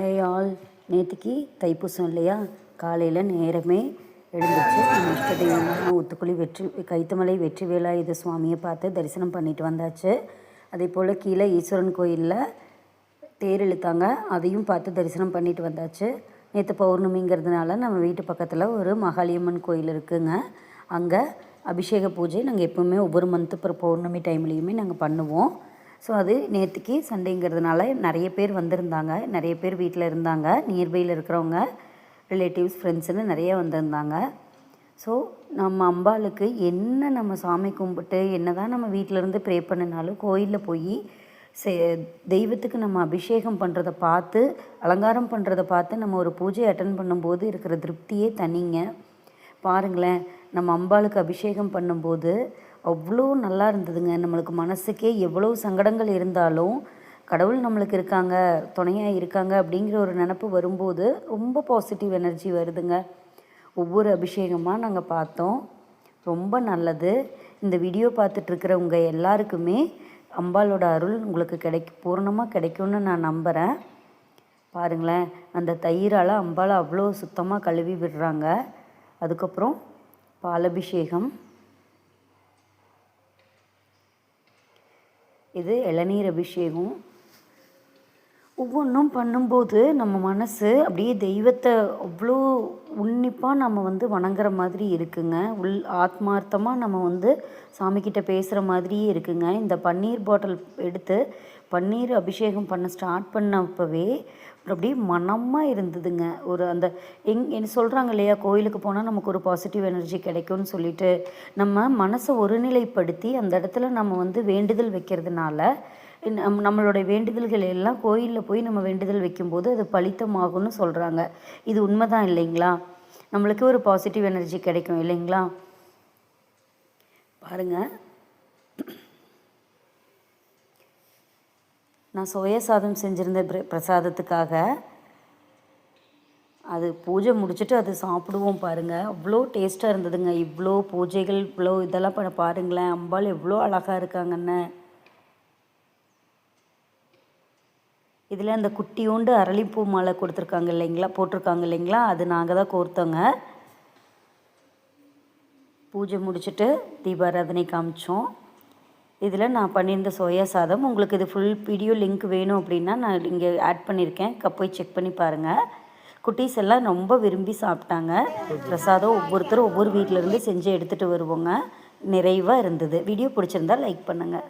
Hey all, நேற்றுக்கு தைப்பூசம் இல்லையா? காலையில் நேரமே எழுந்திரிச்சு நம்ம இஷ்ட தெய்வமான ஊத்துக்குளி கைத்தமலை வெற்றி வேலாயுத சுவாமியை பார்த்து தரிசனம் பண்ணிட்டு வந்தாச்சு. அதே போல் கீழே ஈஸ்வரன் கோயிலில் தேர் இழுத்தாங்க, அதையும் பார்த்து தரிசனம் பண்ணிட்டு வந்தாச்சு. நேற்று பௌர்ணமிங்கிறதுனால நம்ம வீட்டு பக்கத்தில் ஒரு மகாளியம்மன் கோயில் இருக்குதுங்க. அங்கே அபிஷேக பூஜை நாங்கள் எப்போவுமே ஒவ்வொரு மந்த்து பௌர்ணமி டைம்லேயுமே நாங்கள் பண்ணுவோம். ஸோ அது நேற்றுக்கு சண்டேங்கிறதுனால நிறைய பேர் வந்திருந்தாங்க, நிறைய பேர் வீட்டில் இருந்தாங்க, நியர்பையில் இருக்கிறவங்க ரிலேட்டிவ்ஸ் ஃப்ரெண்ட்ஸுன்னு நிறைய வந்திருந்தாங்க. ஸோ நம்ம அம்பாளுக்கு என்ன நம்ம சாமி கும்பிட்டு என்ன தான் நம்ம வீட்டிலேருந்து ப்ரே பண்ணினாலும் கோயிலில் போய் தெய்வத்துக்கு நம்ம அபிஷேகம் பண்ணுறதை பார்த்து அலங்காரம் பண்ணுறதை பார்த்து நம்ம ஒரு பூஜை அட்டன் பண்ணும்போது இருக்கிற திருப்தியே தனிங்க. பாருங்களேன், நம்ம அம்பாளுக்கு அபிஷேகம் பண்ணும்போது அவ்வளோ நல்லா இருந்ததுங்க. நம்மளுக்கு மனசுக்கே எவ்வளோ சங்கடங்கள் இருந்தாலும் கடவுள் நம்மளுக்கு இருக்காங்க, துணையாக இருக்காங்க அப்படிங்கிற ஒரு நினப்பு வரும்போது ரொம்ப பாசிட்டிவ் எனர்ஜி வருதுங்க. ஒவ்வொரு அபிஷேகமாக நாங்கள் பார்த்தோம், ரொம்ப நல்லது. இந்த வீடியோ பார்த்துட்ருக்கிறவங்க எல்லாருக்குமே அம்பாளோட அருள் உங்களுக்கு பூர்ணமாக கிடைக்கும்னு நான் நம்புகிறேன். பாருங்களேன், அந்த தயிரால் அம்பாளை அவ்வளோ சுத்தமாக கழுவி விடுறாங்க. அதுக்கப்புறம் பாலபிஷேகம், இது இளநீர் அபிஷேகம். ஒவ்வொன்றும் பண்ணும்போது நம்ம மனசு அப்படியே தெய்வத்தை அவ்வளோ உன்னிப்பாக நம்ம வணங்குற மாதிரி இருக்குங்க. ஆத்மார்த்தமாக நம்ம சாமிக்கிட்ட பேசுகிற மாதிரியே இருக்குங்க. இந்த பன்னீர் பாட்டில் எடுத்து பன்னீர் அபிஷேகம் பண்ண ஸ்டார்ட் பண்ணப்பவே அப்படியே மனமாக இருந்ததுங்க. ஒரு அந்த என்ன சொல்கிறாங்க இல்லையா, கோயிலுக்கு போனால் நமக்கு ஒரு பாசிட்டிவ் எனர்ஜி கிடைக்கும்னு சொல்லிட்டு நம்ம மனசை ஒருநிலைப்படுத்தி அந்த இடத்துல நம்ம வேண்டுதல் வைக்கிறதுனால நம்மளுடைய வேண்டுதல்கள் எல்லாம் கோயிலில் போய் நம்ம வேண்டுதல் வைக்கும்போது அது பலித்தமாகும்னு சொல்கிறாங்க. இது உண்மைதான் இல்லைங்களா? நம்மளுக்கு ஒரு பாசிட்டிவ் எனர்ஜி கிடைக்கும் இல்லைங்களா? பாருங்கள், நான் சோயா சாதம் செஞ்சுருந்த பிரசாதத்துக்காக அது பூஜை முடிச்சுட்டு அது சாப்பிடுவோம். பாருங்கள், அவ்வளோ டேஸ்ட்டாக இருந்ததுங்க. இவ்வளோ பூஜைகள் இவ்வளோ இதெல்லாம் பாருங்களேன், அம்பாள் எவ்வளோ அழகாக இருக்காங்கன்னு. இதில் அந்த குட்டியோண்டு அரளிப்பூ மாலை போட்டிருக்காங்க இல்லைங்களா, அது நாங்கள் தான் கோர்த்தோங்க. பூஜை முடிச்சுட்டு தீபாராதனை காமிச்சோம். இதில் நான் பண்ணியிருந்த சோயா சாதம், உங்களுக்கு இது ஃபுல் வீடியோ லிங்க் வேணும் அப்படின்னா நான் இங்கே ஆட் பண்ணியிருக்கேன், போய் செக் பண்ணி பாருங்கள். குட்டீஸ் எல்லாம் ரொம்ப விரும்பி சாப்பிட்டாங்க. பிரசாதம் ஒவ்வொருத்தரும் ஒவ்வொரு வீட்டிலேருந்து செஞ்சு எடுத்துகிட்டு வருவோங்க. நிறைவாக இருந்தது. வீடியோ பிடிச்சிருந்தா லைக் பண்ணுங்கள்.